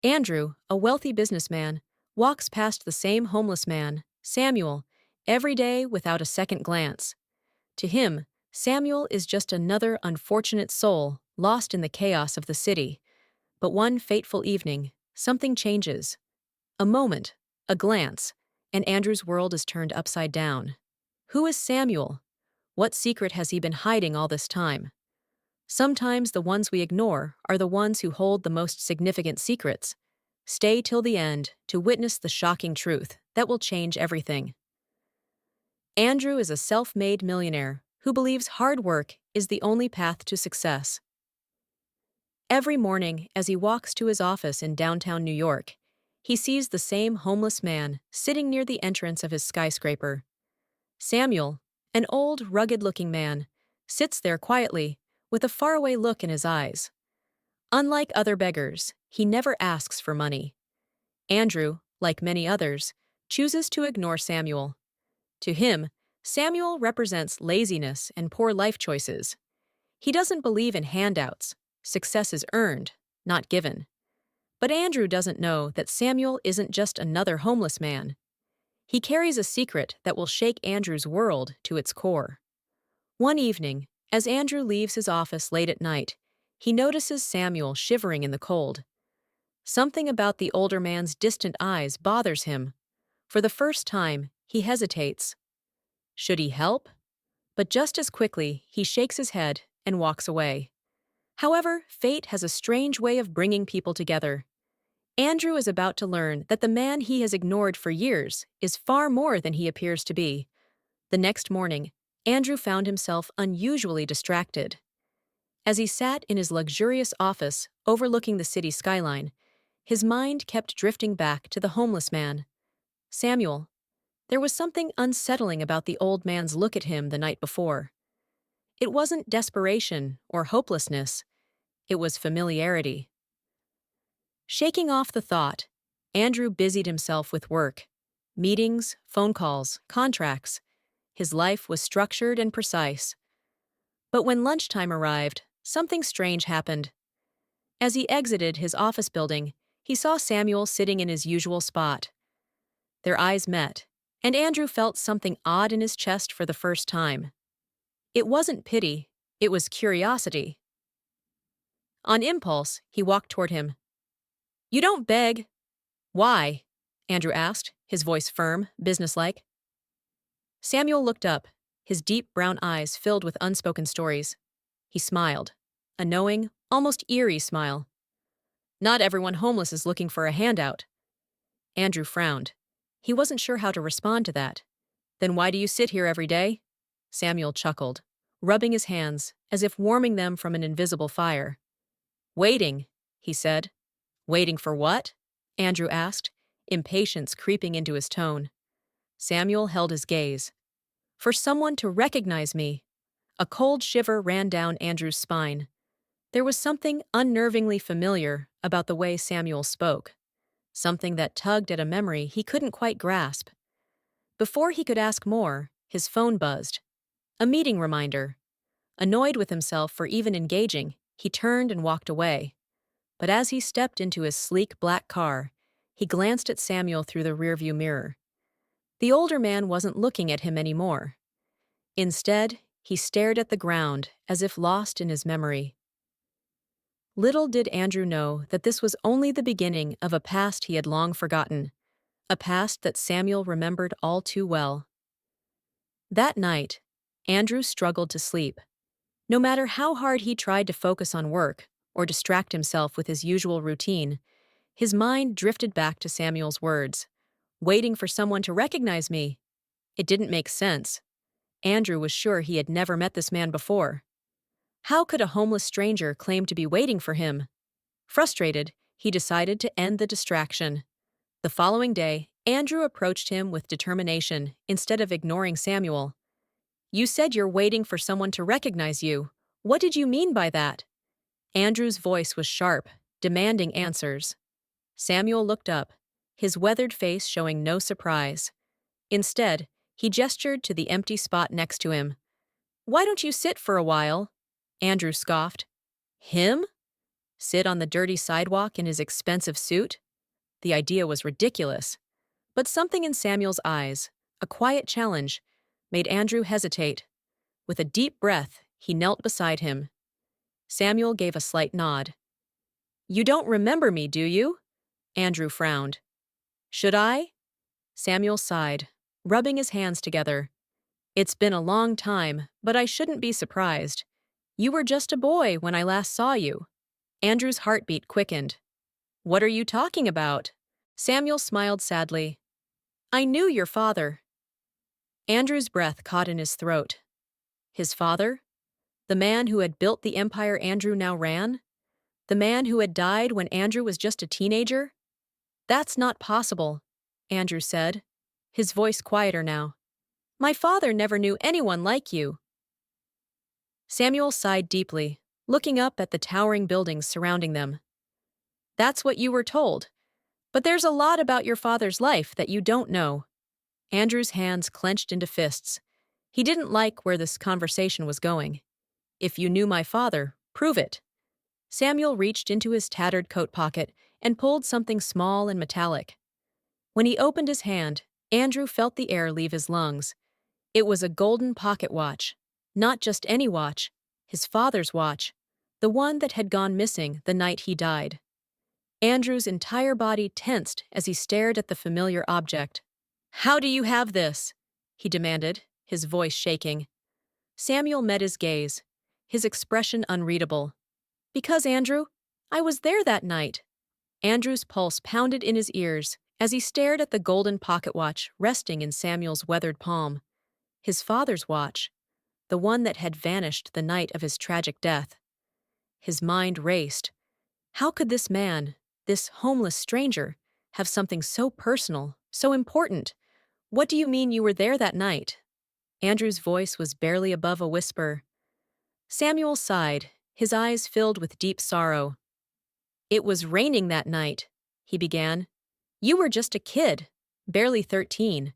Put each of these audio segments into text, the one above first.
Andrew, a wealthy businessman, walks past the same homeless man, Samuel, every day without a second glance. To him, Samuel is just another unfortunate soul lost in the chaos of the city. But one fateful evening, something changes. A moment, a glance, and Andrew's world is turned upside down. Who is Samuel? What secret has he been hiding all this time? Sometimes the ones we ignore are the ones who hold the most significant secrets. Stay till the end to witness the shocking truth that will change everything. Andrew is a self-made millionaire who believes hard work is the only path to success. Every morning, as he walks to his office in downtown New York, he sees the same homeless man sitting near the entrance of his skyscraper. Samuel, an old, rugged-looking man, sits there quietly, with a faraway look in his eyes. Unlike other beggars, he never asks for money. Andrew, like many others, chooses to ignore Samuel. To him, Samuel represents laziness and poor life choices. He doesn't believe in handouts. Success is earned, not given. But Andrew doesn't know that Samuel isn't just another homeless man. He carries a secret that will shake Andrew's world to its core. One evening, as Andrew leaves his office late at night, he notices Samuel shivering in the cold. Something about the older man's distant eyes bothers him. For the first time, he hesitates. Should he help? But just as quickly, he shakes his head and walks away. However, fate has a strange way of bringing people together. Andrew is about to learn that the man he has ignored for years is far more than he appears to be. The next morning, Andrew found himself unusually distracted. As he sat in his luxurious office overlooking the city skyline, his mind kept drifting back to the homeless man. Samuel. There was something unsettling about the old man's look at him the night before. It wasn't desperation or hopelessness. It was familiarity. Shaking off the thought, Andrew busied himself with work. Meetings, phone calls, contracts. His life was structured and precise. But when lunchtime arrived, something strange happened. As he exited his office building, he saw Samuel sitting in his usual spot. Their eyes met, and Andrew felt something odd in his chest for the first time. It wasn't pity, it was curiosity. On impulse, he walked toward him. "You don't beg." "Why?" Andrew asked, his voice firm, businesslike. Samuel looked up, his deep brown eyes filled with unspoken stories. He smiled, a knowing, almost eerie smile. "Not everyone homeless is looking for a handout." Andrew frowned. He wasn't sure how to respond to that. "Then why do you sit here every day?" Samuel chuckled, rubbing his hands as if warming them from an invisible fire. "Waiting," he said. "Waiting for what?" Andrew asked, impatience creeping into his tone. Samuel held his gaze. "For someone to recognize me." A cold shiver ran down Andrew's spine. There was something unnervingly familiar about the way Samuel spoke, something that tugged at a memory he couldn't quite grasp. Before he could ask more, his phone buzzed. A meeting reminder. Annoyed with himself for even engaging, he turned and walked away. But as he stepped into his sleek black car, he glanced at Samuel through the rearview mirror. The older man wasn't looking at him anymore. Instead, he stared at the ground as if lost in his memory. Little did Andrew know that this was only the beginning of a past he had long forgotten, a past that Samuel remembered all too well. That night, Andrew struggled to sleep. No matter how hard he tried to focus on work or distract himself with his usual routine, his mind drifted back to Samuel's words. "Waiting for someone to recognize me." It didn't make sense. Andrew was sure he had never met this man before. How could a homeless stranger claim to be waiting for him? Frustrated, he decided to end the distraction. The following day, Andrew approached him with determination instead of ignoring Samuel. "You said you're waiting for someone to recognize you. What did you mean by that?" Andrew's voice was sharp, demanding answers. Samuel looked up, his weathered face showing no surprise. Instead, he gestured to the empty spot next to him. "Why don't you sit for a while?" Andrew scoffed. "Him?" Sit on the dirty sidewalk in his expensive suit? The idea was ridiculous. But something in Samuel's eyes, a quiet challenge, made Andrew hesitate. With a deep breath, he knelt beside him. Samuel gave a slight nod. You don't remember me, do you? Andrew frowned. Should I? Samuel sighed, rubbing his hands together. It's been a long time, but I shouldn't be surprised. You were just a boy when I last saw you. Andrew's heartbeat quickened. What are you talking about? Samuel smiled sadly. I knew your father. Andrew's breath caught in his throat. His father? The man who had built the empire Andrew now ran? The man who had died when Andrew was just a teenager? That's not possible, Andrew said, his voice quieter now. My father never knew anyone like you. Samuel sighed deeply, looking up at the towering buildings surrounding them. That's what you were told. But there's a lot about your father's life that you don't know. Andrew's hands clenched into fists. He didn't like where this conversation was going. If you knew my father, prove it. Samuel reached into his tattered coat pocket and pulled something small and metallic. When he opened his hand, Andrew felt the air leave his lungs. It was a golden pocket watch. Not just any watch, his father's watch, the one that had gone missing the night he died. Andrew's entire body tensed as he stared at the familiar object. How do you have this? He demanded, his voice shaking. Samuel met his gaze, his expression unreadable. Because, Andrew, I was there that night. Andrew's pulse pounded in his ears as he stared at the golden pocket watch resting in Samuel's weathered palm. His father's watch, the one that had vanished the night of his tragic death. His mind raced. How could this man, this homeless stranger, have something so personal, so important? What do you mean you were there that night? Andrew's voice was barely above a whisper. Samuel sighed, his eyes filled with deep sorrow. It was raining that night, he began. You were just a kid, barely 13.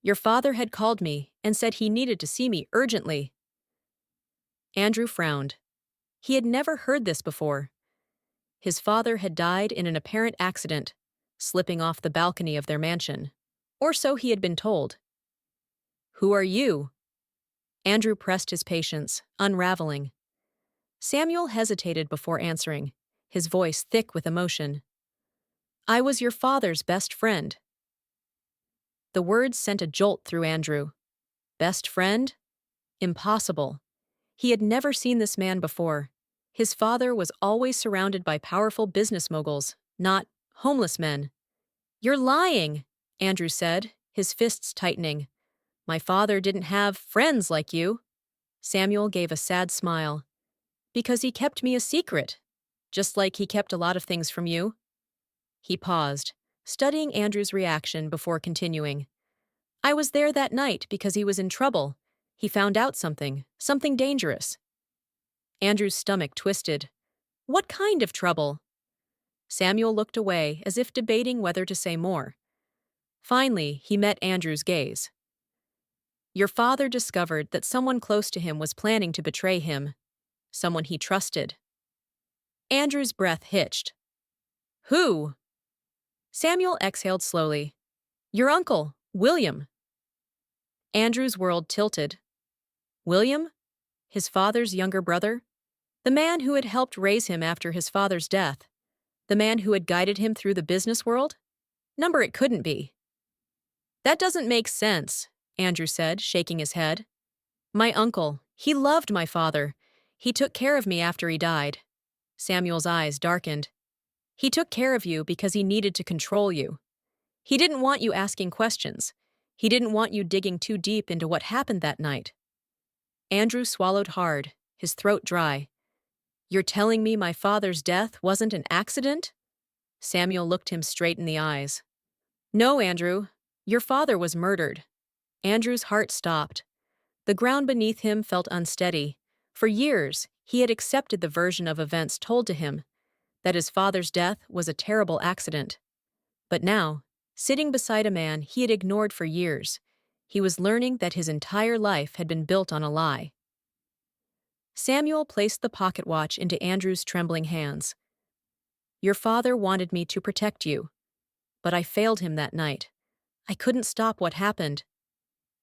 Your father had called me and said he needed to see me urgently. Andrew frowned. He had never heard this before. His father had died in an apparent accident, slipping off the balcony of their mansion. Or so he had been told. Who are you? Andrew pressed his patience, unraveling. Samuel hesitated before answering, his voice thick with emotion. I was your father's best friend. The words sent a jolt through Andrew. Best friend? Impossible. He had never seen this man before. His father was always surrounded by powerful business moguls, not homeless men. You're lying, Andrew said, his fists tightening. My father didn't have friends like you. Samuel gave a sad smile. Because he kept me a secret, just like he kept a lot of things from you. He paused, studying Andrew's reaction before continuing. I was there that night because he was in trouble. He found out something dangerous. Andrew's stomach twisted. What kind of trouble? Samuel looked away as if debating whether to say more. Finally, he met Andrew's gaze. Your father discovered that someone close to him was planning to betray him, someone he trusted. Andrew's breath hitched. Who? Samuel exhaled slowly. Your uncle, William. Andrew's world tilted. William? His father's younger brother? The man who had helped raise him after his father's death? The man who had guided him through the business world? Number it couldn't be. That doesn't make sense, Andrew said, shaking his head. My uncle, he loved my father. He took care of me after he died. Samuel's eyes darkened. He took care of you because he needed to control you. He didn't want you asking questions. He didn't want you digging too deep into what happened that night. Andrew swallowed hard, his throat dry. You're telling me my father's death wasn't an accident? Samuel looked him straight in the eyes. No, Andrew. Your father was murdered. Andrew's heart stopped. The ground beneath him felt unsteady. For years, he had accepted the version of events told to him, that his father's death was a terrible accident. But now, sitting beside a man he had ignored for years, he was learning that his entire life had been built on a lie. Samuel placed the pocket watch into Andrew's trembling hands. Your father wanted me to protect you, but I failed him that night. I couldn't stop what happened.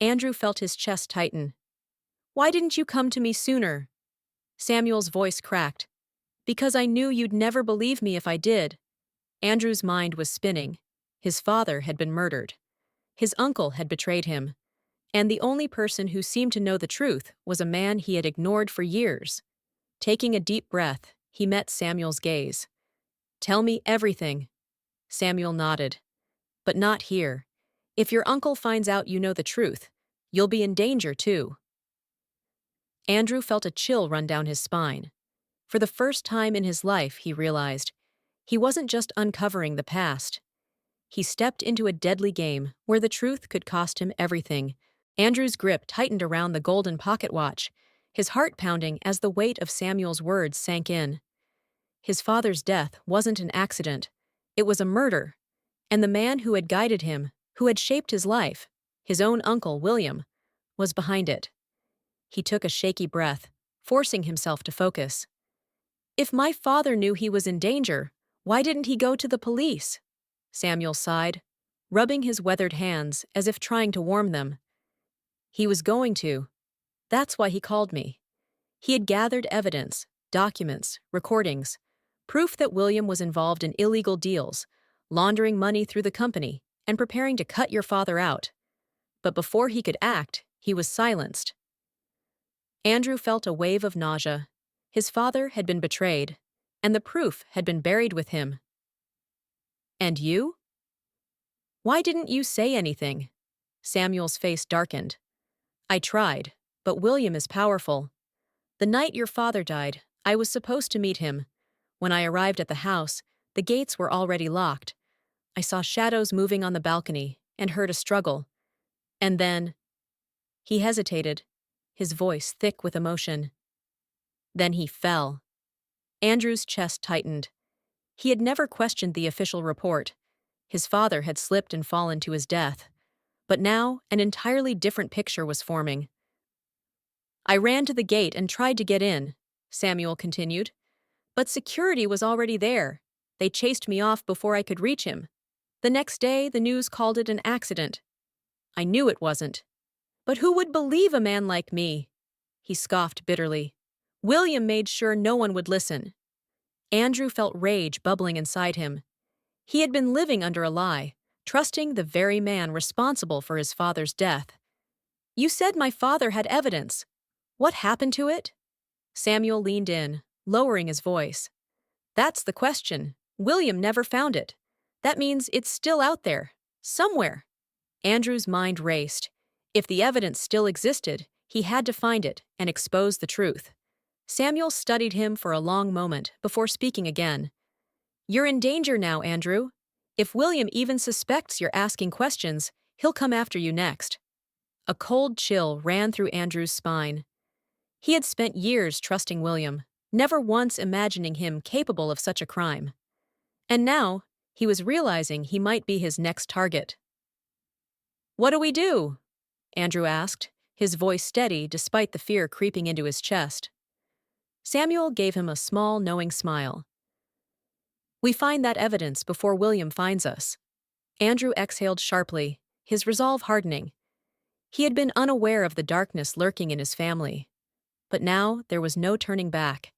Andrew felt his chest tighten. Why didn't you come to me sooner? Samuel's voice cracked. Because I knew you'd never believe me if I did. Andrew's mind was spinning. His father had been murdered. His uncle had betrayed him. And the only person who seemed to know the truth was a man he had ignored for years. Taking a deep breath, he met Samuel's gaze. Tell me everything. Samuel nodded. But not here. If your uncle finds out you know the truth, you'll be in danger too. Andrew felt a chill run down his spine. For the first time in his life, he realized, he wasn't just uncovering the past. He stepped into a deadly game where the truth could cost him everything. Andrew's grip tightened around the golden pocket watch, his heart pounding as the weight of Samuel's words sank in. His father's death wasn't an accident. It was a murder. And the man who had guided him, who had shaped his life, his own uncle, William, was behind it. He took a shaky breath, forcing himself to focus. If my father knew he was in danger, why didn't he go to the police? Samuel sighed, rubbing his weathered hands as if trying to warm them. He was going to. That's why he called me. He had gathered evidence, documents, recordings, proof that William was involved in illegal deals, laundering money through the company, and preparing to cut your father out. But before he could act, he was silenced. Andrew felt a wave of nausea. His father had been betrayed, and the proof had been buried with him. And you? Why didn't you say anything? Samuel's face darkened. I tried, but William is powerful. The night your father died, I was supposed to meet him. When I arrived at the house, the gates were already locked. I saw shadows moving on the balcony and heard a struggle. And then... He hesitated, his voice thick with emotion. Then he fell. Andrew's chest tightened. He had never questioned the official report. His father had slipped and fallen to his death. But now, an entirely different picture was forming. I ran to the gate and tried to get in, Samuel continued. But security was already there. They chased me off before I could reach him. The next day, the news called it an accident. I knew it wasn't. But who would believe a man like me? He scoffed bitterly. William made sure no one would listen. Andrew felt rage bubbling inside him. He had been living under a lie, trusting the very man responsible for his father's death. You said my father had evidence. What happened to it? Samuel leaned in, lowering his voice. That's the question. William never found it. That means it's still out there, somewhere. Andrew's mind raced. If the evidence still existed, he had to find it and expose the truth. Samuel studied him for a long moment before speaking again. You're in danger now, Andrew. If William even suspects you're asking questions, he'll come after you next. A cold chill ran through Andrew's spine. He had spent years trusting William, never once imagining him capable of such a crime. And now, he was realizing he might be his next target. What do we do? Andrew asked, his voice steady despite the fear creeping into his chest. Samuel gave him a small, knowing smile. We find that evidence before William finds us. Andrew exhaled sharply, his resolve hardening. He had been unaware of the darkness lurking in his family. But now there was no turning back.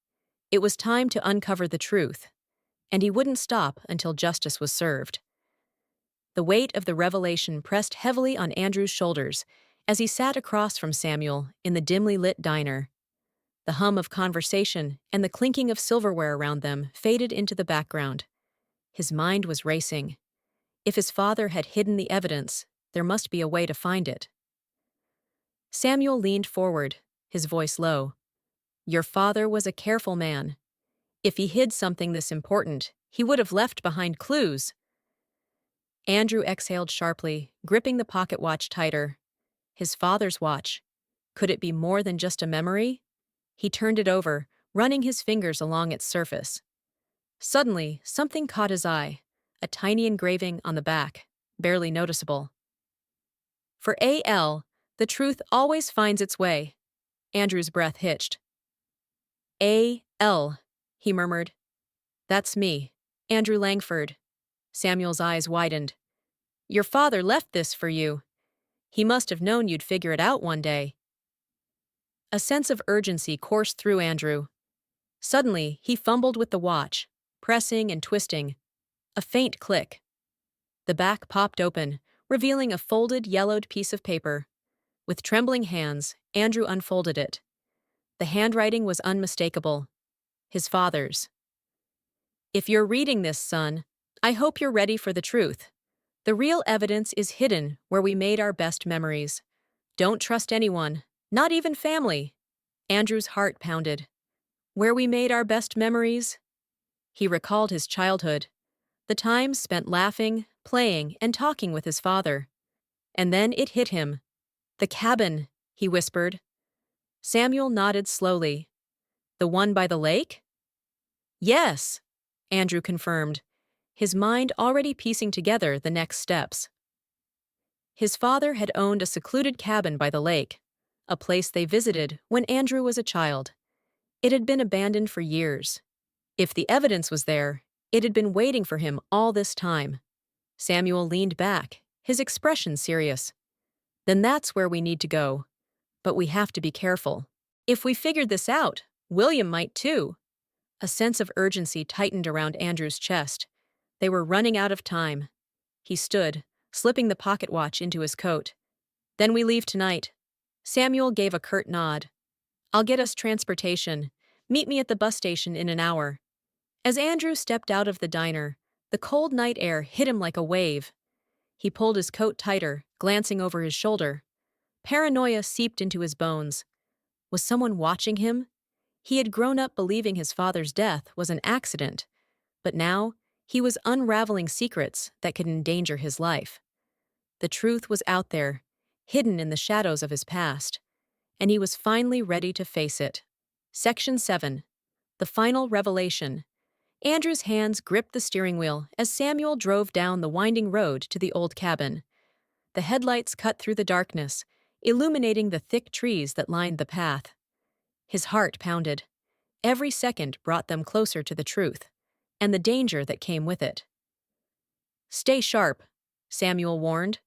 It was time to uncover the truth, and he wouldn't stop until justice was served. The weight of the revelation pressed heavily on Andrew's shoulders as he sat across from Samuel in the dimly lit diner. The hum of conversation and the clinking of silverware around them faded into the background. His mind was racing. If his father had hidden the evidence, there must be a way to find it. Samuel leaned forward, his voice low. Your father was a careful man. If he hid something this important, he would have left behind clues. Andrew exhaled sharply, gripping the pocket watch tighter. His father's watch. Could it be more than just a memory? He turned it over, running his fingers along its surface. Suddenly, something caught his eye, a tiny engraving on the back, barely noticeable. For A.L., the truth always finds its way. Andrew's breath hitched. A.L., he murmured. That's me. Andrew Langford. Samuel's eyes widened. Your father left this for you. He must have known you'd figure it out one day. A sense of urgency coursed through Andrew. Suddenly, he fumbled with the watch, pressing and twisting. A faint click. The back popped open, revealing a folded, yellowed piece of paper. With trembling hands, Andrew unfolded it. The handwriting was unmistakable. His father's. If you're reading this, son, I hope you're ready for the truth. The real evidence is hidden where we made our best memories. Don't trust anyone, not even family. Andrew's heart pounded. Where we made our best memories? He recalled his childhood, the times spent laughing, playing, and talking with his father. And then it hit him. The cabin, he whispered. Samuel nodded slowly. The one by the lake? Yes, Andrew confirmed, his mind already piecing together the next steps. His father had owned a secluded cabin by the lake, a place they visited when Andrew was a child. It had been abandoned for years. If the evidence was there, it had been waiting for him all this time. Samuel leaned back, his expression serious. Then that's where we need to go. But we have to be careful. If we figured this out, William might too. A sense of urgency tightened around Andrew's chest. They were running out of time. He stood, slipping the pocket watch into his coat. Then we leave tonight. Samuel gave a curt nod. I'll get us transportation. Meet me at the bus station in an hour. As Andrew stepped out of the diner, the cold night air hit him like a wave. He pulled his coat tighter, glancing over his shoulder. Paranoia seeped into his bones. Was someone watching him? He had grown up believing his father's death was an accident, but now he was unraveling secrets that could endanger his life. The truth was out there, hidden in the shadows of his past, and he was finally ready to face it. Section 7. The Final Revelation. Andrew's hands gripped the steering wheel as Samuel drove down the winding road to the old cabin. The headlights cut through the darkness, illuminating the thick trees that lined the path. His heart pounded. Every second brought them closer to the truth, and the danger that came with it. Stay sharp, Samuel warned,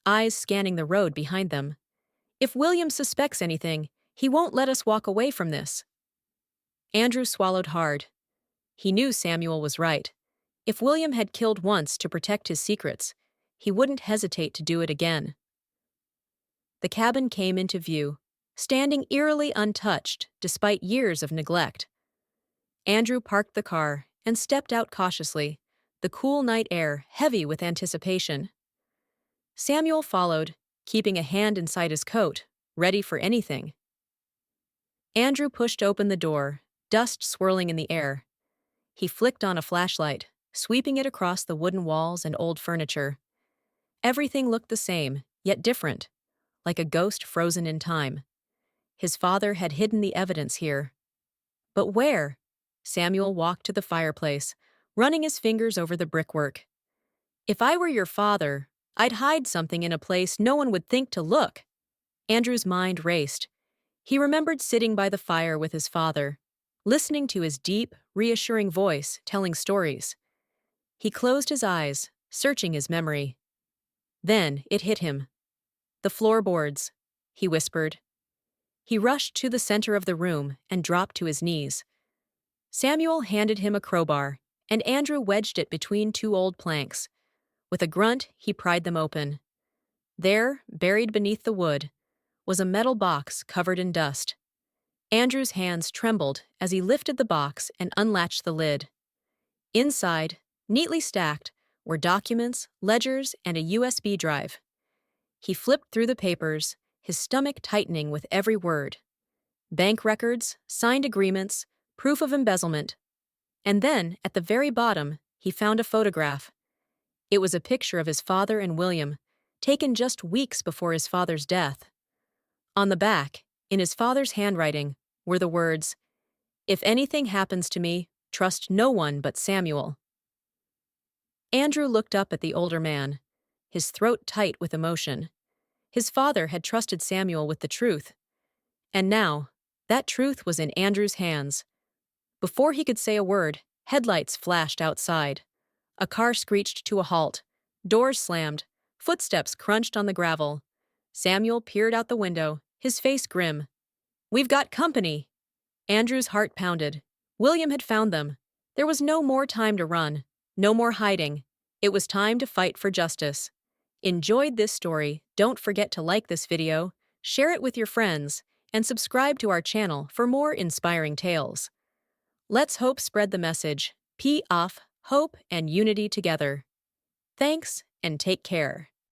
eyes scanning the road behind them. If William suspects anything, he won't let us walk away from this. Andrew swallowed hard. He knew Samuel was right. If William had killed once to protect his secrets, he wouldn't hesitate to do it again. The cabin came into view, standing eerily untouched despite years of neglect. Andrew parked the car and stepped out cautiously, the cool night air heavy with anticipation. Samuel followed, keeping a hand inside his coat, ready for anything. Andrew pushed open the door, dust swirling in the air. He flicked on a flashlight, sweeping it across the wooden walls and old furniture. Everything looked the same, yet different, like a ghost frozen in time. His father had hidden the evidence here. But where? Samuel walked to the fireplace, running his fingers over the brickwork. If I were your father, I'd hide something in a place no one would think to look. Andrew's mind raced. He remembered sitting by the fire with his father, listening to his deep, reassuring voice telling stories. He closed his eyes, searching his memory. Then it hit him. The floorboards, he whispered. He rushed to the center of the room and dropped to his knees. Samuel handed him a crowbar, and Andrew wedged it between two old planks. With a grunt, he pried them open. There, buried beneath the wood, was a metal box covered in dust. Andrew's hands trembled as he lifted the box and unlatched the lid. Inside, neatly stacked, were documents, ledgers, and a USB drive. He flipped through the papers, his stomach tightening with every word. Bank records, signed agreements, proof of embezzlement. And then, at the very bottom, he found a photograph. It was a picture of his father and William, taken just weeks before his father's death. On the back, in his father's handwriting, were the words, "If anything happens to me, trust no one but Samuel." Andrew looked up at the older man, his throat tight with emotion. His father had trusted Samuel with the truth. And now, that truth was in Andrew's hands. Before he could say a word, Headlights flashed outside. A car screeched to a halt. Doors slammed. Footsteps crunched on the gravel. Samuel peered out the window, his face grim. "We've got company!" Andrew's heart pounded. William had found them. There was no more time to run, no more hiding. It was time to fight for justice. Enjoyed this story? Don't forget to like this video, share it with your friends, and subscribe to our channel for more inspiring tales. Let's hope spread the message. P off, hope and unity together. Thanks and take care.